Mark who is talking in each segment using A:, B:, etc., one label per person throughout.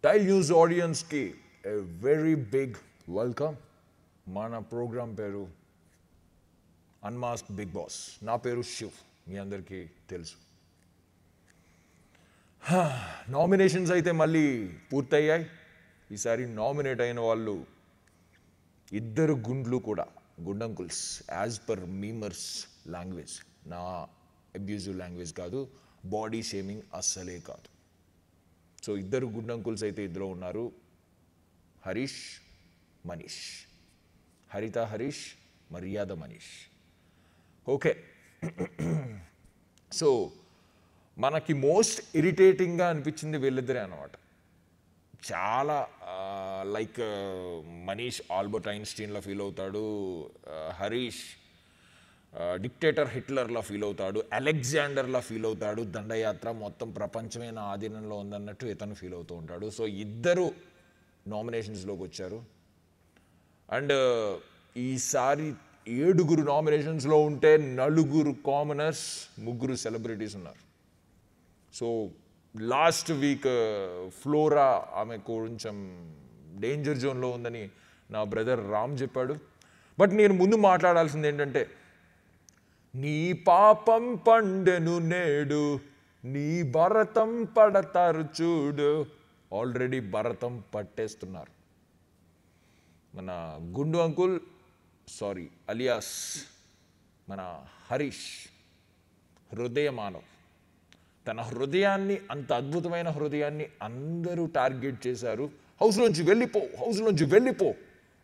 A: Tile News audience ki a very big welcome. Mana program peru Unmasked Big Boss. Na peru Shiv. మీ అందరికీ తెలుసు. Nominations అయితే మళ్ళీ పూర్తయ్యాయి. ఈసారి నామినేట్ అయిన వాళ్ళు ఇద్దరు గుండ్లు కూడా గుండంకుల్స్ యాజ్ పర్ మీమర్స్ లాంగ్వేజ్. నా అబ్యూజివ్ లాంగ్వేజ్ కాదు, బాడీ షేమింగ్ అస్సలే కాదు. సో ఇద్దరు గుండంకుల్స్ అయితే ఇద్దరు ఉన్నారు, హరీష్ మనీష్. హరిత హరీష్, మర్యాద మనీష్. ఓకే, సో మనకి మోస్ట్ ఇరిటేటింగ్గా అనిపించింది వీళ్ళిద్దరే అన్నమాట. చాలా లైక్ మనీష్ ఆల్బర్ట్ ఐన్స్టీన్లా ఫీల్ అవుతాడు, హరీష్ డిక్టేటర్ హిట్లర్లా ఫీల్ అవుతాడు, అలెగ్జాండర్లా ఫీల్ అవుతాడు, దండయాత్ర మొత్తం ప్రపంచమే నా ఆధీనంలో ఉందన్నట్టు ఇతను ఫీల్ అవుతూ ఉంటాడు. సో ఇద్దరు నామినేషన్స్లోకి వచ్చారు. అండ్ ఈసారి 7 నామినేషన్స్లో ఉంటే 4 కామనర్స్, 3 సెలబ్రిటీస్ ఉన్నారు. సో లాస్ట్ వీక్ ఫ్లోరా ఆమె కొంచెం డేంజర్ జోన్లో ఉందని నా బ్రదర్ రామ్ చెప్పాడు. బట్ నేను ముందు మాట్లాడాల్సింది ఏంటంటే, నీ పాపం పండెను నేడు, నీ భరతం పడతారు చూడు. ఆల్రెడీ భరతం పట్టేస్తున్నారు. మన గుండు అంకుల్, సారీ అలియాస్ మన హరీష్, హృదయ మానవ్. తన హృదయాన్ని, అంత అద్భుతమైన హృదయాన్ని అందరూ టార్గెట్ చేశారు. హౌస్లోంచి వెళ్ళిపో, హౌస్లోంచి వెళ్ళిపో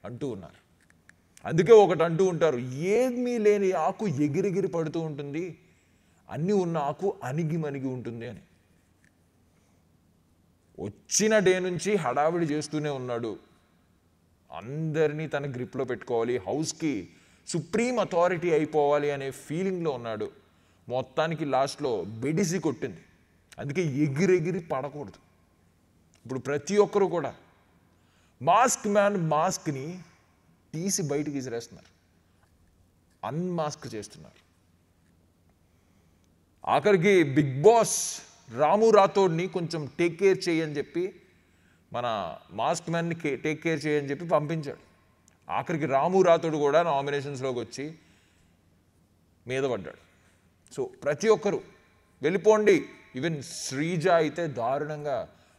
A: అంటూ ఉన్నారు. అందుకే ఒకటి అంటూ ఉంటారు, ఏమీ లేని ఆకు ఎగిరెగిరి పడుతూ ఉంటుంది, అన్నీ ఉన్న ఆకు అణిగి మణిగి ఉంటుంది అని. వచ్చిన డే నుంచి హడావిడి చేస్తూనే ఉన్నాడు. అందరినీ తన గ్రిప్లో పెట్టుకోవాలి, హౌస్కి సుప్రీం అథారిటీ అయిపోవాలి అనే ఫీలింగ్లో ఉన్నాడు. మొత్తానికి లాస్ట్లో బెడిసి కొట్టింది. అందుకే ఎగిరెగిరి పడకూడదు. ఇప్పుడు ప్రతి ఒక్కరూ కూడా మాస్క్ మ్యాన్ మాస్క్ని తీసి బయటికి విసిరేస్తున్నారు, అన్మాస్క్ చేస్తున్నారు. ఆఖరికి బిగ్ బాస్ రాము రాథోడ్ని కొంచెం టేక్ కేర్ చేయని చెప్పి, మన మాస్క్ మ్యాన్ని టేక్ కేర్ చేయని చెప్పి పంపించాడు. ఆఖరికి రాము రాథోడ్ కూడా నామినేషన్స్లోకి వచ్చి మీద పడ్డాడు. సో ప్రతి ఒక్కరూ వెళ్ళిపోండి. ఈవెన్ శ్రీజ అయితే దారుణంగా,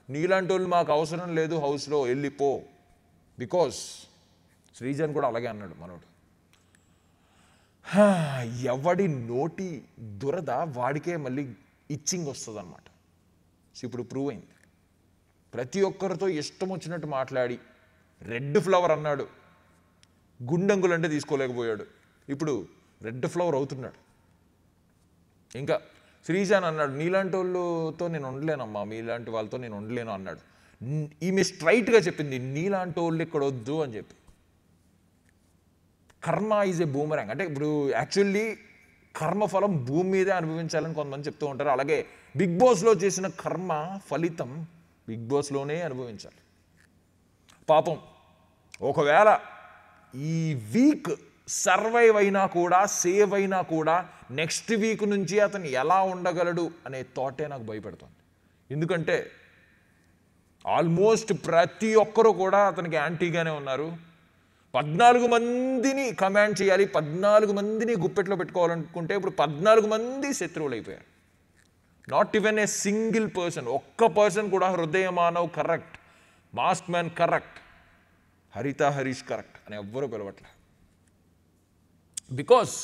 A: నీలాంటి వాళ్ళు మాకు అవసరం లేదు హౌస్లో, వెళ్ళిపో. బికాస్ శ్రీజన్ కూడా అలాగే అన్నాడు మనోడు. ఎవడి నోటి దురద వాడికే మళ్ళీ ఇచ్చింగ్ వస్తుంది అన్నమాట. సో ఇప్పుడు ప్రూవ్ అయింది. ప్రతి ఒక్కరితో ఇష్టం వచ్చినట్టు మాట్లాడి రెడ్ ఫ్లవర్ అన్నాడు, గుండంగులు అంటే తీసుకోలేకపోయాడు. ఇప్పుడు రెడ్ ఫ్లవర్ అవుతున్నాడు. ఇంకా శ్రీజాన్ అన్నాడు, నీలాంటి వాళ్ళతో నేను ఉండలేనమ్మా, మీలాంటి వాళ్ళతో నేను ఉండలేను అన్నాడు. ఈమె స్ట్రైట్గా చెప్పింది, నీలాంటి వాళ్ళు ఇక్కడ వద్దు అని చెప్పి. కర్మ ఈజ్ ఏ బూమరాంగ్. అంటే ఇప్పుడు యాక్చువల్లీ కర్మఫలం భూమి మీదే అనుభవించాలని కొంతమంది చెప్తూ ఉంటారు. అలాగే బిగ్ బాస్లో చేసిన కర్మ ఫలితం బిగ్ బాస్లోనే అనుభవించాలి. పాపం ఒకవేళ ఈ వీక్ సర్వైవ్ అయినా కూడా, సేవ్ అయినా కూడా, నెక్స్ట్ వీక్ నుంచి అతను ఎలా ఉండగలడు అనే థాటే నాకు భయపెడుతుంది. ఎందుకంటే ఆల్మోస్ట్ ప్రతి ఒక్కరూ కూడా అతనికి యాంటీగానే ఉన్నారు. 14 మందిని కమాండ్ చేయాలి, 14 మందిని గుప్పెట్లో పెట్టుకోవాలనుకుంటే ఇప్పుడు 14 మంది శత్రువులు అయిపోయారు. Not even a single person, ఒక్క పర్సన్ కూడా హృదయ Manav correct, mask man correct, హరిత హరీష్ కరెక్ట్ అని ఎవ్వరూ పిలవట్లే. బికాస్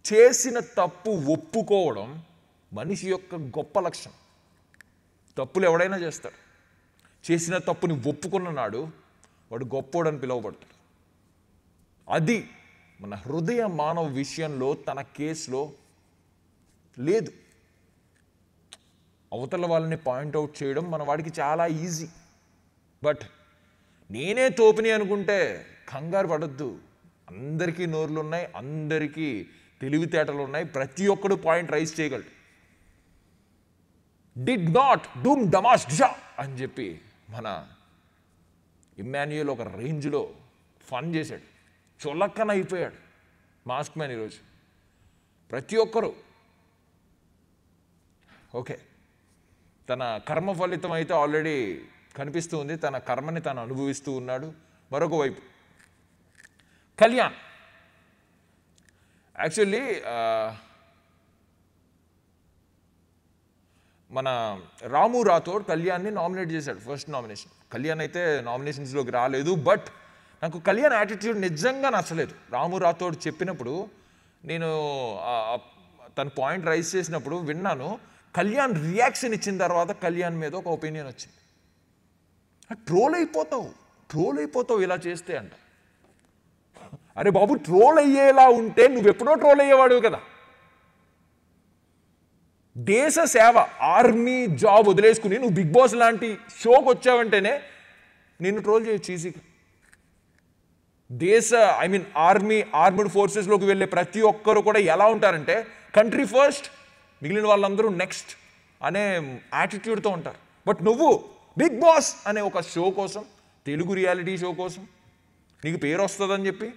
A: చేసిన తప్పు ఒప్పుకోవడం మనిషి యొక్క గొప్ప లక్షణం. తప్పులు ఎవడైనా చేస్తాడు. చేసిన తప్పుని ఒప్పుకున్న నాడు వాడు గొప్పోడని పిలువబడతాడు. అది మన హృదయ మానవ విషయంలో, తన కేసులో లేదు. అవతల వాళ్ళని పాయింట్అవుట్ చేయడం మన వాడికి చాలా ఈజీ. బట్ నేనే తోపిని అనుకుంటే కంగారు పడద్దు. అందరికీ నోర్లు ఉన్నాయి, అందరికీ తెలివితేటలు ఉన్నాయి, ప్రతి ఒక్కడు పాయింట్ రైజ్ చేయగలడు. డిడ్ నాట్ డూమ్ డమాష్ ఝా అని చెప్పి మన ఇమ్మాన్యుయల్ ఒక రేంజ్లో ఫన్ చేశాడు, చులక్కన అయిపోయాడు మాస్క్ మ్యాన్ ఈరోజు. ప్రతి ఒక్కరూ ఓకే, తన కర్మ ఫలితం అయితే ఆల్రెడీ కనిపిస్తూ ఉంది, తన కర్మని తను అనుభవిస్తూ ఉన్నాడు. మరొక వైపు కళ్యాణ్ యాక్చువల్లీ మన రాము రాథోడ్ కళ్యాణ్ని నామినేట్ చేశాడు, ఫస్ట్ నామినేషన్. కళ్యాణ్ అయితే నామినేషన్స్లోకి రాలేదు. బట్ నాకు కళ్యాణ్ యాటిట్యూడ్ నిజంగా నచ్చలేదు. రాము రాథోడ్ చెప్పినప్పుడు నేను తన పాయింట్ రైజ్ చేసినప్పుడు విన్నాను. కళ్యాణ్ రియాక్షన్ ఇచ్చిన తర్వాత కళ్యాణ్ మీద ఒక ఒపీనియన్ వచ్చింది. ట్రోల్ అయిపోతావు ఇలా చేస్తే అంట. అరే బాబు, ట్రోల్ అయ్యేలా ఉంటే నువ్వెప్పుడో ట్రోల్ అయ్యేవాడు కదా. దేశ సేవ, ఆర్మీ జాబ్ వదిలేసుకుని నువ్వు బిగ్ బాస్ లాంటి షోకి వచ్చావంటేనే నిన్ను ట్రోల్ చేయొచ్చు ఈజీగా. ఆర్మీడ్ ఫోర్సెస్లోకి వెళ్ళే ప్రతి ఒక్కరు కూడా ఎలా ఉంటారంటే కంట్రీ ఫస్ట్, మిగిలిన వాళ్ళందరూ నెక్స్ట్ అనే యాటిట్యూడ్తో ఉంటారు. బట్ నువ్వు బిగ్ బాస్ అనే ఒక షో కోసం, తెలుగు రియాలిటీ షో కోసం, నీకు పేరు వస్తుందని చెప్పి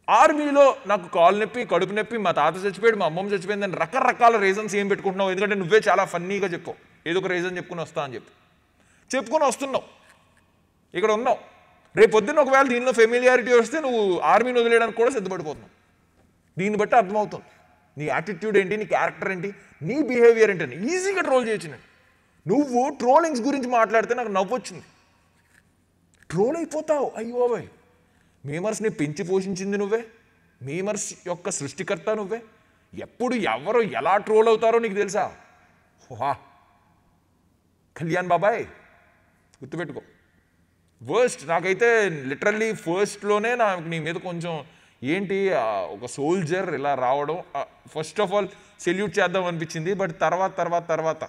A: ఆర్మీలో నాకు కాలు నొప్పి, కడుపు నొప్పి, మా తాత చచ్చిపోయాడు, మా అమ్మమ్మ చచ్చిపోయిందని రకరకాల రీజన్స్ ఏం పెట్టుకుంటున్నావు. ఎందుకంటే నువ్వే చాలా ఫన్నీగా చెప్పావు, ఏదో ఒక రీజన్ చెప్పుకుని వస్తా అని చెప్పుకొని వస్తున్నావు, ఇక్కడ ఉన్నావు. రేపు పొద్దున్న ఒకవేళ దీనిలో ఫెమిలియారిటీ వస్తే నువ్వు ఆర్మీని వదిలేయడానికి కూడా సిద్ధపడిపోతున్నావు. దీన్ని బట్టి అర్థమవుతుంది నీ యాటిట్యూడ్ ఏంటి, నీ క్యారెక్టర్ ఏంటి, నీ బిహేవియర్ ఏంటని. ఈజీగా ట్రోల్ చేయొచ్చు నేను. నువ్వు ట్రోలింగ్స్ గురించి మాట్లాడితే నాకు నవ్వు వచ్చింది. ట్రోల్ అయిపోతావు, అయ్యో బాయ్. మీమర్స్ని పెంచి పోషించింది నువ్వే, మీమర్స్ యొక్క సృష్టికర్త నువ్వే. ఎప్పుడు ఎవరు ఎలా ట్రోల్ అవుతారో నీకు తెలుసా? వా కళ్యాణ్ బాబాయ్, గుర్తుపెట్టుకో. వర్స్ట్ నాకైతే లిటరల్లీ ఫస్ట్లోనే నాకు నీ మీద కొంచెం ఏంటి ఒక సోల్జర్ ఇలా రావడం, ఫస్ట్ ఆఫ్ ఆల్ సెల్యూట్ చేద్దాం అనిపించింది. బట్ తర్వాత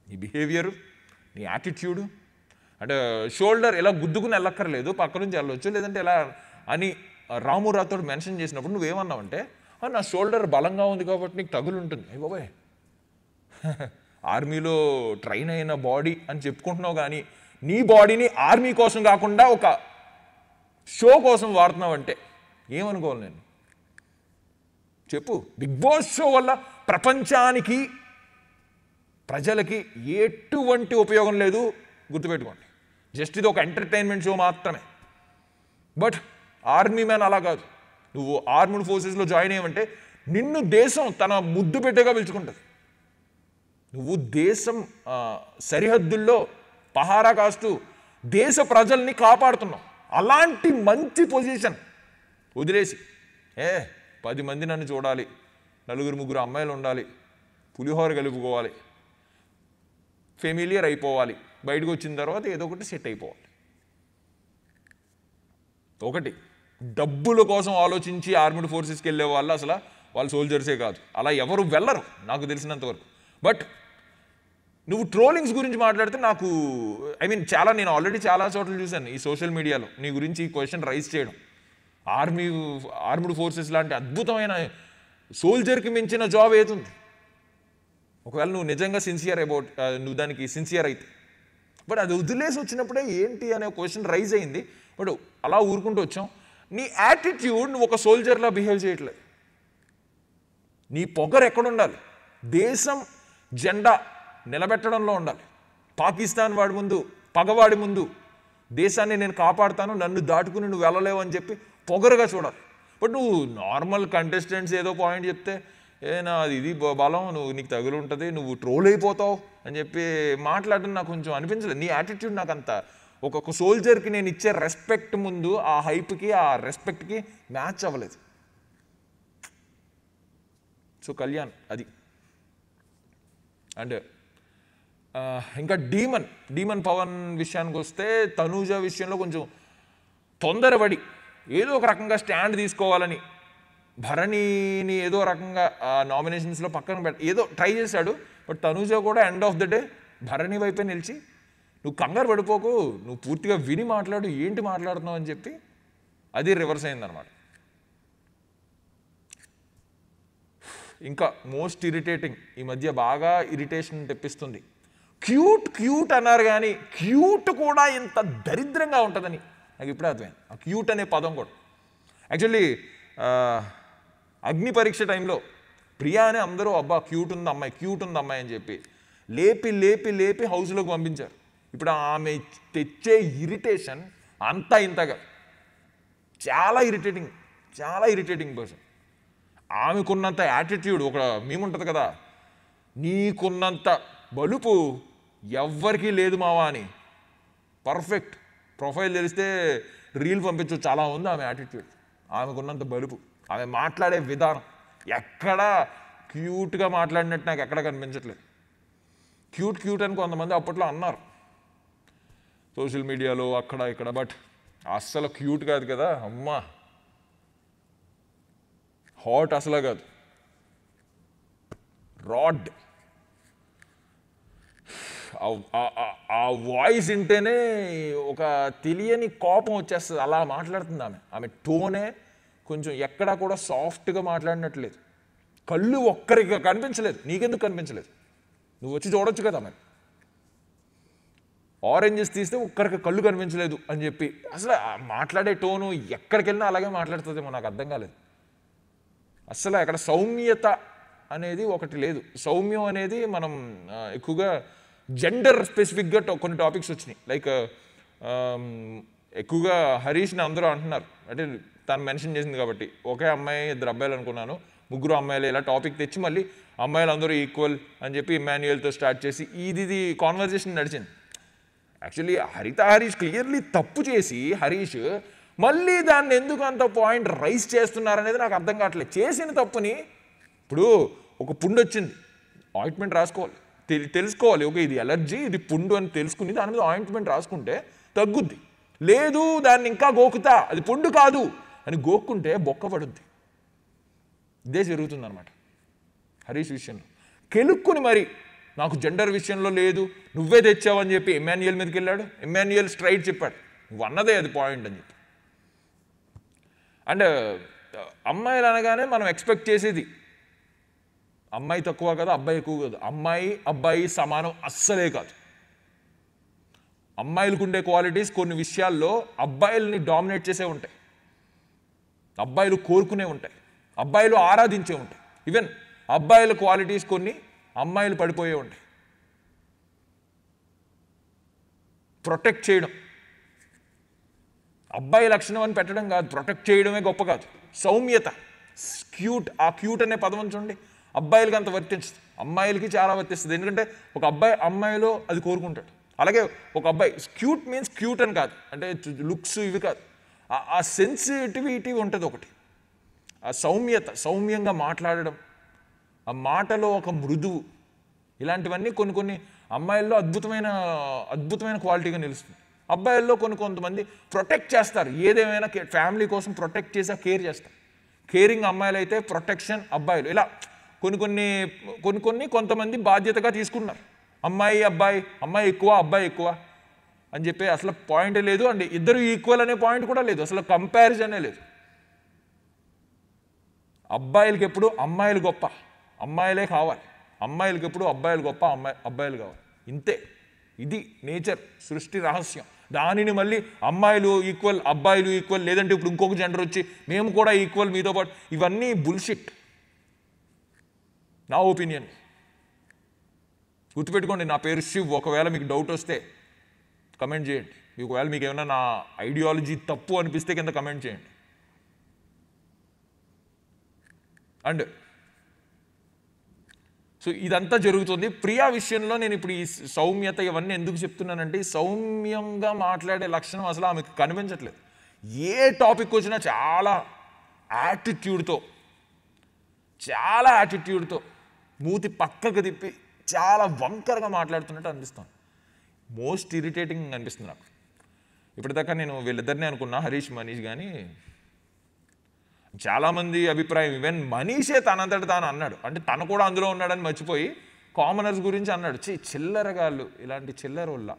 A: నీ బిహేవియరు, నీ యాటిట్యూడు, అంటే షోల్డర్ ఇలా గుద్దుకుని వెళ్ళక్కర్లేదు, పక్క నుంచి వెళ్ళొచ్చు, లేదంటే ఎలా అని రాము రాథోడ్ మెన్షన్ చేసినప్పుడు నువ్వేమన్నావంటే నా షోల్డర్ బలంగా ఉంది కాబట్టి నీకు తగులు ఉంటుంది. అయ్య బాబాయ్, ఆర్మీలో ట్రైన్ అయిన బాడీ అని చెప్పుకుంటున్నావు, కానీ నీ బాడీని ఆర్మీ కోసం కాకుండా ఒక షో కోసం వాడుతున్నావంటే ఏమనుకోవాలి నేను? చెప్పు. బిగ్ బాస్ షో వల్ల ప్రపంచానికి, ప్రజలకి ఎటువంటి ఉపయోగం లేదు, గుర్తుపెట్టుకోండి. జస్ట్ ఇది ఒక ఎంటర్టైన్మెంట్ షో మాత్రమే. బట్ ఆర్మీ మ్యాన్ అలా కాదు. నువ్వు ఆర్మ్డ్ ఫోర్సెస్లో జాయిన్ అయ్యావంటే నిన్ను దేశం తన ముద్దు పెట్టేగా పిలుచుకుంటుంది. నువ్వు దేశం సరిహద్దుల్లో పహారా కాస్తూ దేశ ప్రజల్ని కాపాడుతున్నావు. అలాంటి మంచి పొజిషన్ వదిలేసి 10 మంది నన్ను చూడాలి, 4-3 అమ్మాయిలు ఉండాలి, పులిహోర కలుపుకోవాలి, ఫెమిలియర్ అయిపోవాలి, బయటకు వచ్చిన తర్వాత ఏదో ఒకటి సెట్ అయిపోవాలి. ఒకటి, డబ్బుల కోసం ఆలోచించి ఆర్మ్డ్ ఫోర్సెస్కి వెళ్ళే వాళ్ళు అసలు వాళ్ళు సోల్జర్సే కాదు, అలా ఎవరు వెళ్ళరు నాకు తెలిసినంతవరకు. బట్ నువ్వు ట్రోలింగ్స్ గురించి మాట్లాడితే నాకు నేను ఆల్రెడీ చాలా చోట్ల చూశాను ఈ సోషల్ మీడియాలో నీ గురించి ఈ క్వశ్చన్ రైజ్ చేయడం. ఆర్మ్డ్ ఫోర్సెస్ లాంటి అద్భుతమైన సోల్జర్కి మించిన జాబ్ ఏతుంది ఒకవేళ నువ్వు నిజంగా నువ్వు దానికి సిన్సియర్ అయితే. బట్ అది వదిలేసి వచ్చినప్పుడే ఏంటి అనే క్వశ్చన్ రైజ్ అయింది. బట్ అలా ఊరుకుంటూ వచ్చాం. నీ యాటిట్యూడ్ నువ్వు ఒక సోల్జర్లా బిహేవ్ చేయట్లేదు. నీ పొగరు ఎక్కడ ఉండాలి? దేశం జెండా నిలబెట్టడంలో ఉండాలి. పాకిస్తాన్ వాడి ముందు, పగవాడి ముందు దేశాన్ని నేను కాపాడుతాను, నన్ను దాటుకుని నువ్వు వెళ్ళలేవు అని చెప్పి పొగరుగా చూడాలి. బట్ నువ్వు నార్మల్ కంటెస్టెంట్స్ ఏదో పాయింట్ చెప్తే ఇది బలం, నీకు తగులు ఉంటుంది, నువ్వు ట్రోల్ అయిపోతావు అని చెప్పి మాట్లాడడం నాకు కొంచెం అనిపించలేదు. నీ యాటిట్యూడ్ నాకు అంత ఒక్కొక్క సోల్జర్కి నేను ఇచ్చే రెస్పెక్ట్ ముందు ఆ హైప్కి, ఆ రెస్పెక్ట్కి మ్యాచ్ అవ్వలేదు. సో కళ్యాణ్ అది. అండ్ ఇంకా డీమన్ పవన్ విషయానికి వస్తే తనూజ విషయంలో కొంచెం తొందరపడి ఏదో ఒక రకంగా స్టాండ్ తీసుకోవాలని భరణిని ఏదో రకంగా నామినేషన్స్లో పక్కన ఏదో ట్రై చేశాడు. బట్ తనూజ కూడా end of the day Bharani వైపే నిలిచి నువ్వు కంగారు పడిపోకు, నువ్వు పూర్తిగా విని మాట్లాడు, ఏంటి మాట్లాడుతున్నావు అని చెప్పి అది రివర్స్ అయిందనమాట. ఇంకా మోస్ట్ ఇరిటేటింగ్, ఈ మధ్య బాగా ఇరిటేషన్ తెప్పిస్తుంది, క్యూట్ అన్నారు కానీ క్యూట్ కూడా ఇంత దరిద్రంగా ఉంటుందని నాకు ఇప్పుడే అర్థమైంది. ఆ క్యూట్ అనే పదం కూడా యాక్చువల్లీ అగ్ని పరీక్ష టైంలో ప్రియా అని అందరూ అబ్బా క్యూట్ ఉంది అమ్మాయి అని చెప్పి లేపి హౌస్లోకి పంపించారు. ఇప్పుడు ఆమె తెచ్చే ఇరిటేషన్ అంతా ఇంతగా, చాలా ఇరిటేటింగ్ పర్సన్. ఆమెకున్నంత యాటిట్యూడ్, ఒక మేముంటుంది కదా, నీకున్నంత బలుపు ఎవ్వరికీ లేదు మావా అని. పర్ఫెక్ట్ ప్రొఫైల్ తెలిస్తే రీల్ పంపించు, చాలా ఉంది ఆమె యాటిట్యూడ్. ఆమెకున్నంత బలుపు, ఆమె మాట్లాడే విధానం ఎక్కడా క్యూట్గా మాట్లాడినట్టు నాకు ఎక్కడ కనిపించట్లేదు. క్యూట్ అని కొంతమంది అప్పట్లో అన్నారు సోషల్ మీడియాలో అక్కడ ఇక్కడ, బట్ అస్సలు క్యూట్ కాదు కదా అమ్మా, హాట్ అసలు కాదు, రాడ్. ఆ వాయిస్ వింటేనే ఒక తెలియని కోపం వచ్చేస్తుంది, అలా మాట్లాడుతుంది ఆమె టోనే కొంచెం ఎక్కడా కూడా సాఫ్ట్గా మాట్లాడినట్లేదు. కళ్ళు ఒక్కరికి కనిపించలేదు, నీకెందుకు కనిపించలేదు? నువ్వు వచ్చి చూడొచ్చు కదా మరి. ఆరెంజెస్ తీస్తే ఒక్కరికి కళ్ళు కనిపించలేదు అని చెప్పి, అసలు మాట్లాడే టోను ఎక్కడికి వెళ్ళినా అలాగే మాట్లాడుతుందేమో, నాకు అర్థం కాలేదు. అసలు అక్కడ సౌమ్యత అనేది ఒకటి లేదు. సౌమ్యం అనేది మనం ఎక్కువగా జెండర్ స్పెసిఫిక్గా కొన్ని టాపిక్స్ వచ్చినాయి. లైక్ ఎక్కువగా హరీష్ని అందరూ అంటున్నారు, అంటే తను మెన్షన్ చేసింది కాబట్టి, ఒకే అమ్మాయి 2 అబ్బాయిలు అనుకున్నాను, 3 అమ్మాయిలు, ఇలా టాపిక్ తెచ్చి మళ్ళీ అమ్మాయిలు అందరూ ఈక్వల్ అని చెప్పి ఇమాన్యుయల్తో స్టార్ట్ చేసి ఇది కాన్వర్జేషన్ నడిచింది. యాక్చువల్లీ హరీష్ క్లియర్లీ తప్పు చేసి హరీష్ మళ్ళీ దాన్ని ఎందుకు అంత పాయింట్ రైజ్ చేస్తున్నారనేది నాకు అర్థం కావట్లేదు. చేసిన తప్పుని, ఇప్పుడు ఒక పుండు వచ్చింది, ఆయింట్మెంట్ రాసుకోవాలి, తెలుసుకోవాలి, ఓకే ఇది ఎలర్జీ, ఇది పుండు అని తెలుసుకుని దాని మీద ఆయింట్మెంట్ రాసుకుంటే తగ్గుద్ది. లేదు దాన్ని ఇంకా గోకుతా, అది పుండు కాదు అని గోక్కుంటే బొక్క పడుద్ది. ఇదే జరుగుతుంది అనమాట హరీష్ విషయంలో. కెలుక్కుని మరి నాకు జెండర్ విషయంలో లేదు, నువ్వే తెచ్చావని చెప్పి ఇమాన్యుయల్ మీదకి వెళ్ళాడు. ఇమాన్యుయల్ స్ట్రైట్ చెప్పాడు, నువ్వు అన్నదే అది పాయింట్ అని చెప్పి. అండ్ అమ్మాయిలు అనగానే మనం ఎక్స్పెక్ట్ చేసేది అమ్మాయి తక్కువ కదా, అబ్బాయి ఎక్కువ కాదు. అమ్మాయి అబ్బాయి సమానం అస్సలే కాదు. అమ్మాయిలకు ఉండే క్వాలిటీస్ కొన్ని విషయాల్లో అబ్బాయిల్ని డామినేట్ చేసే ఉంటాయి, అబ్బాయిలు కోరుకునే ఉంటాయి, అబ్బాయిలు ఆరాధించే ఉంటాయి. ఈవెన్ అబ్బాయిల క్వాలిటీస్ కొన్ని అమ్మాయిలు పడిపోయే ఉంటాయి. ప్రొటెక్ట్ చేయడం అబ్బాయి లక్షణం అని పెట్టడం కాదు, ప్రొటెక్ట్ చేయడమే గొప్ప కాదు. సౌమ్యత, క్యూట్, ఆ క్యూట్ అనే పదం చూడండి, అబ్బాయిలకి అంత వర్తించదు, అమ్మాయిలకి చాలా వర్తిస్తుంది. ఎందుకంటే ఒక అబ్బాయి అమ్మాయిలో అది కోరుకుంటాడు. అలాగే ఒక అబ్బాయి క్యూట్ మీన్స్ క్యూట్ అని కాదు, అంటే లుక్స్ ఇవి కాదు, ఆ సెన్సిటివిటీ ఉంటుంది ఒకటి, ఆ సౌమ్యత, సౌమ్యంగా మాట్లాడడం, ఆ మాటలో ఒక మృదువు, ఇలాంటివన్నీ కొన్ని అమ్మాయిల్లో అద్భుతమైన క్వాలిటీగా నిలుస్తుంది. అబ్బాయిల్లో కొంతమంది ప్రొటెక్ట్ చేస్తారు, ఏదేమైనా ఫ్యామిలీ కోసం ప్రొటెక్ట్ చేసి కేర్ చేస్తారు. కేరింగ్ అమ్మాయిలు అయితే, ప్రొటెక్షన్ అబ్బాయిలు. ఇలా కొంతమంది బాధ్యతగా తీసుకున్నారు. అమ్మాయి ఎక్కువ అబ్బాయి ఎక్కువ అని చెప్పి అసలు పాయింటే లేదు. అండ్ ఇద్దరు ఈక్వల్ అనే పాయింట్ కూడా లేదు, అసలు కంపారిజనే లేదు. అబ్బాయిలకి ఎప్పుడు అమ్మాయిలు గొప్ప, అమ్మాయిలే కావాలి, అమ్మాయిలకి ఎప్పుడు అబ్బాయిలు గొప్ప, అబ్బాయిలు కావాలి. ఇంతే, ఇది నేచర్, సృష్టి రహస్యం. దానిని మళ్ళీ అమ్మాయిలు ఈక్వల్ అబ్బాయిలు ఈక్వల్, లేదంటే ఇప్పుడు ఇంకొక జెండర్ వచ్చి మేము కూడా ఈక్వల్ మీతో పాటు, ఇవన్నీ బుల్షిట్ నా ఒపీనియన్. గుర్తుపెట్టుకోండి, నా పేరు శివ్. ఒకవేళ మీకు డౌట్ వస్తే కమెంట్ చేయండి. ఒకవేళ మీకు ఏమైనా నా ఐడియాలజీ తప్పు అనిపిస్తే కింద కమెంట్ చేయండి. అండ్ సో ఇదంతా జరుగుతుంది. ప్రియా విషయంలో నేను ఇప్పుడు ఈ సౌమ్యత ఇవన్నీ ఎందుకు చెప్తున్నానంటే, సౌమ్యంగా మాట్లాడే లక్షణం అసలు ఆమెకు కనిపించట్లేదు. ఏ టాపిక్ వచ్చినా చాలా యాటిట్యూడ్తో మూతి పక్కకు తిప్పి చాలా వంకరగా మాట్లాడుతున్నట్టు అనిపిస్తుంది. మోస్ట్ ఇరిటేటింగ్ అనిపిస్తుంది నాకు. ఇప్పటిదాకా నేను వీళ్ళిద్దరిని అనుకున్నా, హరీష్ మనీష్, కానీ చాలామంది అభిప్రాయం, ఈవెన్ మనీషే తనంతట తాను అన్నాడు, అంటే తను కూడా అందులో ఉన్నాడని మర్చిపోయి కామనర్స్ గురించి అన్నాడు. చిల్లరగాళ్ళు, ఇలాంటి చిల్లర వల్ల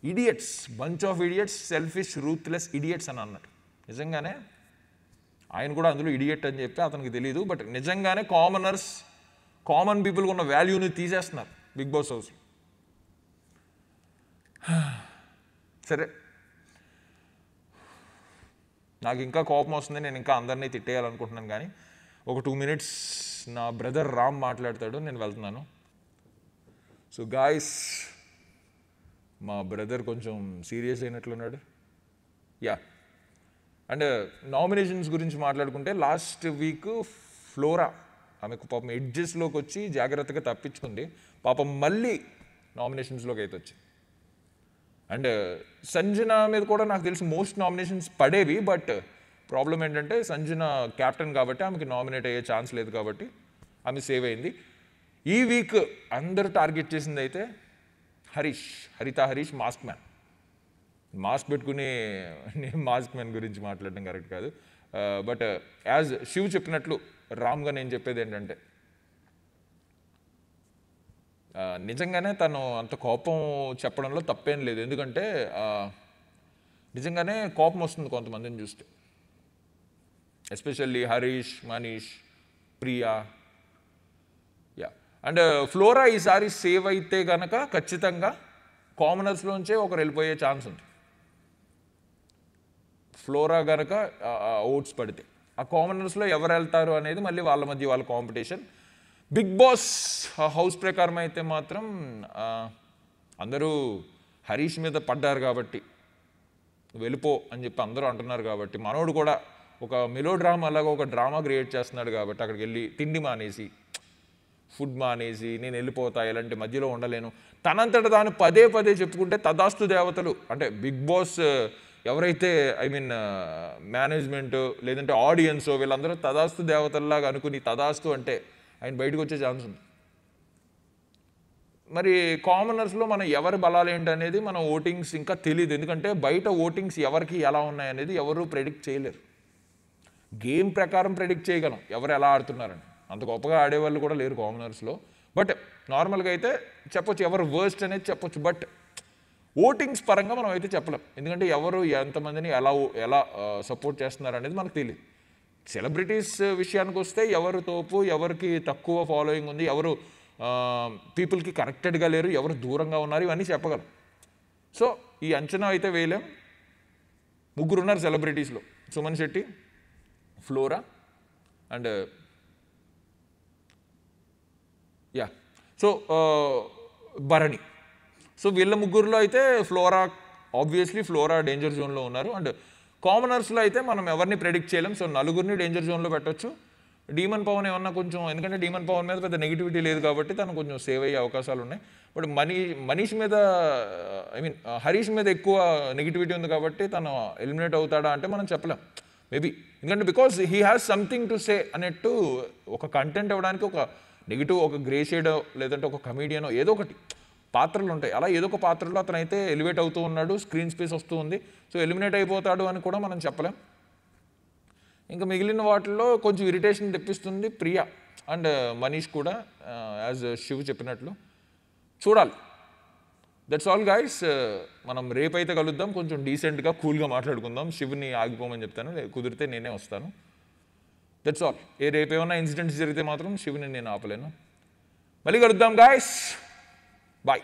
A: idiots, bunch of idiots, selfish ruthless idiots అని అన్నాడు. నిజంగానే ఆయన కూడా అందులో ఇడియట్ అని చెప్పి అతనికి తెలియదు, బట్ నిజంగానే కామన్ పీపుల్కి ఉన్న వాల్యూని తీసేస్తున్నారు బిగ్ బాస్ హౌస్. సరే, నాకు ఇంకా కోపం వస్తుంది, నేను ఇంకా అందరినీ తిట్టేయాలనుకుంటున్నాను, కానీ ఒక 2 minutes నా బ్రదర్ రామ్ మాట్లాడతాడు, నేను వెళ్తున్నాను. సో గాయస్, మా బ్రదర్ కొంచెం సీరియస్ అయినట్లున్నాడు. యా, అండ్ నామినేషన్స్ గురించి మాట్లాడుకుంటే లాస్ట్ వీక్ ఫ్లోరా ఆమెకు పాపం ఎడ్జెస్లోకి వచ్చి జాగ్రత్తగా తప్పించుకుంది. పాపం మళ్ళీ నామినేషన్స్లోకి అయితే వచ్చింది. అండ్ సంజన మీద కూడా నాకు తెలిసి మోస్ట్ నామినేషన్స్ పడేవి. బట్ ప్రాబ్లం ఏంటంటే సంజన క్యాప్టెన్ కాబట్టి ఆమెకి నామినేట్ అయ్యే ఛాన్స్ లేదు కాబట్టి ఆమె సేవ్ అయింది. ఈ వీక్ అందరూ టార్గెట్ చేసింది అయితే హరిత హరీష్ మాస్క్ మ్యాన్. మాస్క్ పెట్టుకుని నేను మాస్క్ మ్యాన్ గురించి మాట్లాడడం కరెక్ట్ కాదు. బట్ యాజ్ శివ్ చెప్పినట్లు రామ్గా నేను చెప్పేది ఏంటంటే, నిజంగానే తను అంత కోపం చెప్పడంలో తప్పేం లేదు. ఎందుకంటే నిజంగానే కోపం వస్తుంది కొంతమందిని చూస్తే, especially Harish, Manish, Priya. Yeah, and flora ఈసారి సేవ్ అయితే కనుక ఖచ్చితంగా కామనర్స్లోంచే ఒకరు వెళ్ళిపోయే ఛాన్స్ ఉంది. ఫ్లోరా కనుక ఓట్స్ పడితే ఆ కామనర్స్లో ఎవరు వెళ్తారు అనేది మళ్ళీ వాళ్ళ మధ్య వాళ్ళ కాంపిటీషన్. బిగ్ బాస్ హౌస్ ప్రకారం అయితే మాత్రం అందరూ హరీష్ మీద పడ్డారు కాబట్టి వెళ్ళిపో అని చెప్పి అందరూ అంటున్నారు కాబట్టి, మనోడు కూడా ఒక మెలో డ్రామా అలాగా ఒక డ్రామా క్రియేట్ చేస్తున్నాడు కాబట్టి అక్కడికి వెళ్ళి తిండి మానేసి, ఫుడ్ మానేసి నేను వెళ్ళిపోతా, ఇలాంటి మధ్యలో ఉండలేను తనంతట తాను పదే పదే చెప్పుకుంటే తదాస్తు దేవతలు అంటే బిగ్ బాస్ ఎవరైతే మేనేజ్మెంట్ లేదంటే ఆడియన్స్ వీళ్ళందరూ తదాస్తు దేవతల్లాగా అనుకుని తదాస్తు అంటే ఆయన బయటకు వచ్చే ఛాన్స్ ఉంది. మరి కామనర్స్లో మనం ఎవరి బలాలు ఏంటనేది మన ఓటింగ్స్ ఇంకా తెలియదు. ఎందుకంటే బయట ఓటింగ్స్ ఎవరికి ఎలా ఉన్నాయనేది ఎవరు ప్రెడిక్ట్ చేయలేరు. గేమ్ ప్రకారం ప్రెడిక్ట్ చేయగలం ఎవరు ఎలా ఆడుతున్నారని, అంత గొప్పగా ఆడేవాళ్ళు కూడా లేరు కామనర్స్లో. బట్ నార్మల్గా అయితే చెప్పొచ్చు ఎవరు వర్స్ట్ అనేది చెప్పొచ్చు. బట్ ఓటింగ్స్ పరంగా మనం అయితే చెప్పలేం, ఎందుకంటే ఎవరు ఎంతమందిని ఎలా సపోర్ట్ చేస్తున్నారు అనేది మనకు తెలియదు. సెలబ్రిటీస్ విషయానికి వస్తే ఎవరు తోపు, ఎవరికి తక్కువ ఫాలోయింగ్ ఉంది, ఎవరు పీపుల్కి కనెక్టెడ్గా లేరు, ఎవరు దూరంగా ఉన్నారు, ఇవన్నీ చెప్పగలం. సో ఈ అంచనా అయితే వేయలేం. ముగ్గురు ఉన్నారు సెలబ్రిటీస్లో, సుమన్ శెట్టి, ఫ్లోరా అండ్ భరణి. సో వీళ్ళ ముగ్గురులో అయితే ఆబ్వియస్లీ ఫ్లోరా డేంజర్ జోన్లో ఉన్నారు. అండ్ కామనర్స్లో అయితే మనం ఎవరిని ప్రెడిక్ట్ చేయలేం. సో నలుగురిని డేంజర్ జోన్లో పెట్టవచ్చు. డీమన్ పవన్ ఏమన్నా కొంచెం, ఎందుకంటే డీమన్ పవన్ మీద పెద్ద నెగిటివిటీ లేదు కాబట్టి తను కొంచెం సేవ్ అయ్యే అవకాశాలు ఉన్నాయి. బట్ మనీష్ మీద హరీష్ మీద ఎక్కువ నెగిటివిటీ ఉంది కాబట్టి తను ఎలిమినేట్ అవుతాడా అంటే మనం చెప్పలేం మేబీ. ఎందుకంటే because he has something to say అన్నట్టు ఒక కంటెంట్ ఇవ్వడానికి ఒక నెగిటివ్, ఒక గ్రే షేడో లేదంటే ఒక కమీడియనో ఏదో ఒకటి పాత్రలు ఉంటాయి. అలా ఏదో ఒక పాత్రలో అతనైతే ఎలివేట్ అవుతూ ఉన్నాడు, స్క్రీన్ స్పేస్ వస్తూ ఉంది. సో ఎలిమినేట్ అయిపోతాడు అని కూడా మనం చెప్పలేం. ఇంకా మిగిలిన వాటిల్లో కొంచెం ఇరిటేషన్ తెప్పిస్తుంది ప్రియా అండ్ మనీష్ కూడా, యాజ్ శివ్ చెప్పినట్లు. చూడాలి. That's all guys. మనం రేపైతే కలుద్దాం, కొంచెం డీసెంట్గా కూల్గా మాట్లాడుకుందాం. శివ్ని ఆగిపోమని చెప్తాను, కుదిరితే నేనే వస్తాను. That's all. రేపు ఏమైనా ఇన్సిడెంట్స్ జరిగితే మాత్రం శివ్ని నేను ఆపలేను. మళ్ళీ కలుద్దాం గైస్. బాయ్.